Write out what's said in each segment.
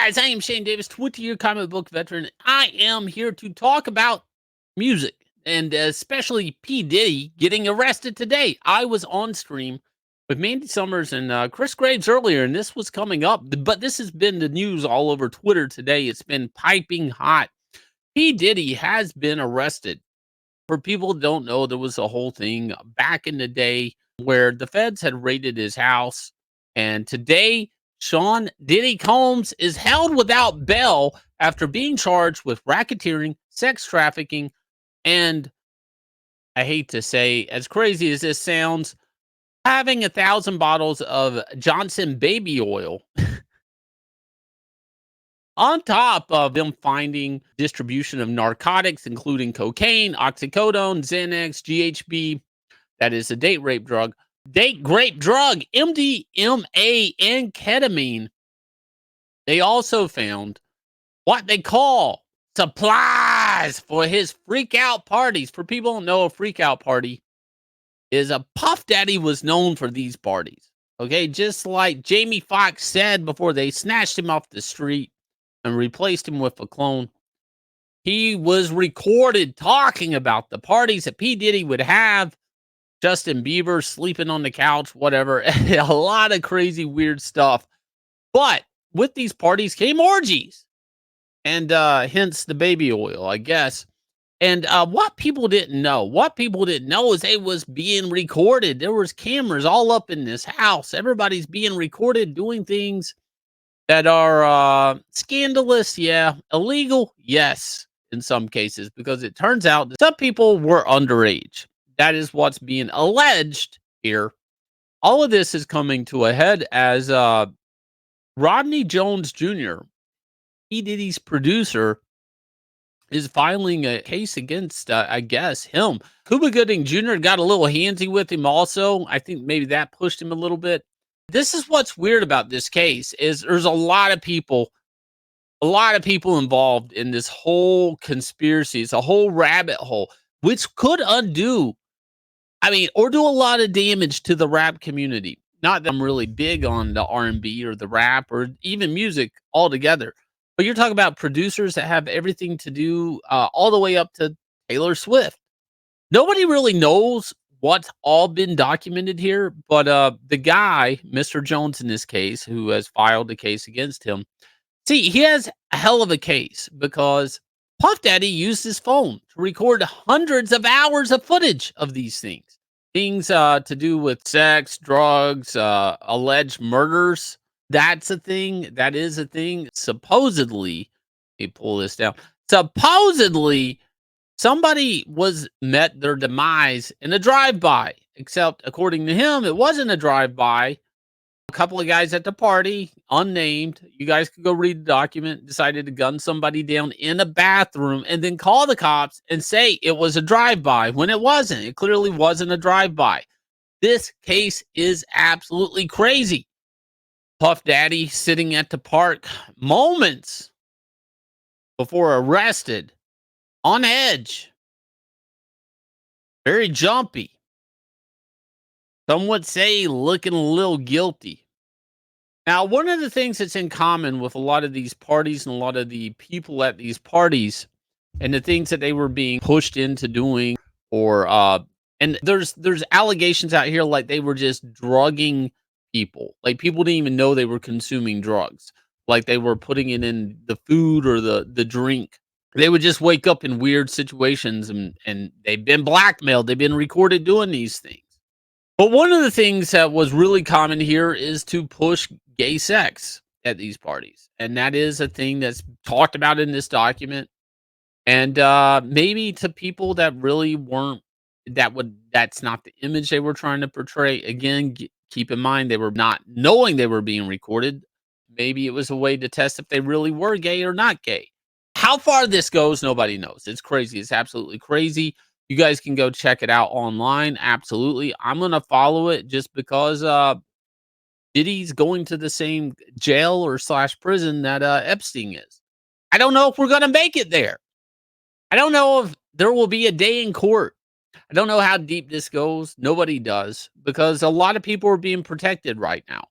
guys, I am Shane Davis, 20-year comic book veteran. I am here to talk about music, and especially P. Diddy getting arrested today. I was on stream with Mandy Summers and Chris Graves earlier, and this was coming up, but this has been the news all over Twitter today. It's been piping hot. P. Diddy has been arrested. For people who don't know, there was a whole thing back in the day where the feds had raided his house, and today Sean Diddy Combs is held without bail after being charged with racketeering, sex trafficking, and I hate to say, as crazy as this sounds, having 1,000 bottles of Johnson baby oil on top of them finding distribution of narcotics, including cocaine, oxycodone, Xanax, GHB. That is a date rape drug. Date grape drug, MDMA, and ketamine. They also found what they call supplies for his freakout parties. For people who don't know, a freakout party is a Puff Daddy was known for these parties. Okay, just like Jamie Foxx said before they snatched him off the street and replaced him with a clone. He was recorded talking about the parties that P. Diddy would have. Justin Bieber sleeping on the couch, whatever. A lot of crazy, weird stuff. But with these parties came orgies. And hence the baby oil, I guess. And what people didn't know is it was being recorded. There was cameras all up in this house. Everybody's being recorded doing things that are scandalous, yeah. Illegal, yes, in some cases, because it turns out that some people were underage. That is what's being alleged here. All of this is coming to a head as Rodney Jones Jr., P. Diddy's producer, is filing a case against, I guess, him. Cuba Gooding Jr. got a little handsy with him also. I think maybe that pushed him a little bit. This is what's weird about this case is there's a lot of people involved in this whole conspiracy. It's a whole rabbit hole, which could undo, or do a lot of damage to the rap community. Not that I'm really big on the R&B or the rap or even music altogether. But you're talking about producers that have everything to do all the way up to Taylor Swift. Nobody really knows what's all been documented here, but the guy, Mr. Jones in this case, who has filed a case against him, see, he has a hell of a case because Puff Daddy used his phone to record hundreds of hours of footage of these things. Things to do with sex, drugs, alleged murders. That's a thing. That is a thing. Supposedly, let me pull this down. Supposedly, somebody met their demise in a drive-by. Except, according to him, it wasn't a drive-by. A couple of guys at the party, unnamed, you guys could go read the document, decided to gun somebody down in a bathroom and then call the cops and say it was a drive-by when it wasn't. It clearly wasn't a drive-by. This case is absolutely crazy. Puff Daddy sitting at the park moments before arrested, on edge, very jumpy. Some would say looking a little guilty. Now, one of the things that's in common with a lot of these parties and a lot of the people at these parties and the things that they were being pushed into doing or and there's allegations out here like they were just drugging people. Like people didn't even know they were consuming drugs. Like they were putting it in the food or the drink. They would just wake up in weird situations and they've been blackmailed. They've been recorded doing these things. But one of the things that was really common here is to push gay sex at these parties. And that is a thing that's talked about in this document. And maybe to people that really weren't, that's not the image they were trying to portray. Again, keep in mind, they were not knowing they were being recorded. Maybe it was a way to test if they really were gay or not gay. How far this goes, nobody knows. It's crazy. It's absolutely crazy. You guys can go check it out online. Absolutely. I'm going to follow it just because Diddy's going to the same jail or / prison that Epstein is. I don't know if we're going to make it there. I don't know if there will be a day in court. I don't know how deep this goes. Nobody does because a lot of people are being protected right now.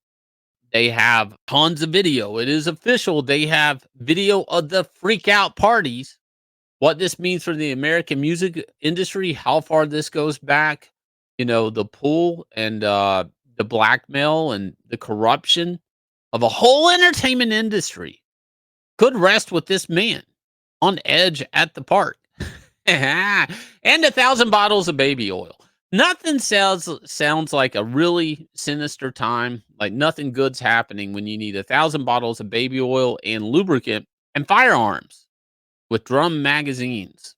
They have tons of video. It is official. They have video of the Freakout Parties. What this means for the American music industry, how far this goes back, the pull and the blackmail and the corruption of a whole entertainment industry could rest with this man on edge at the park. And 1,000 bottles of baby oil. Nothing sounds like a really sinister time. Like nothing good's happening when you need 1,000 bottles of baby oil and lubricant and firearms with drum magazines.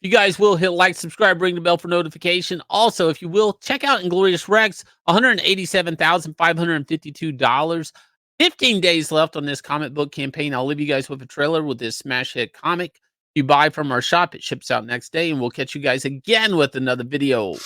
You guys will hit like, subscribe, ring the bell for notification. Also, if you will, check out Inglorious Rex, $187,552. 15 days left on this comic book campaign. I'll leave you guys with a trailer with this smash hit comic. You buy from our shop, it ships out next day, and we'll catch you guys again with another video.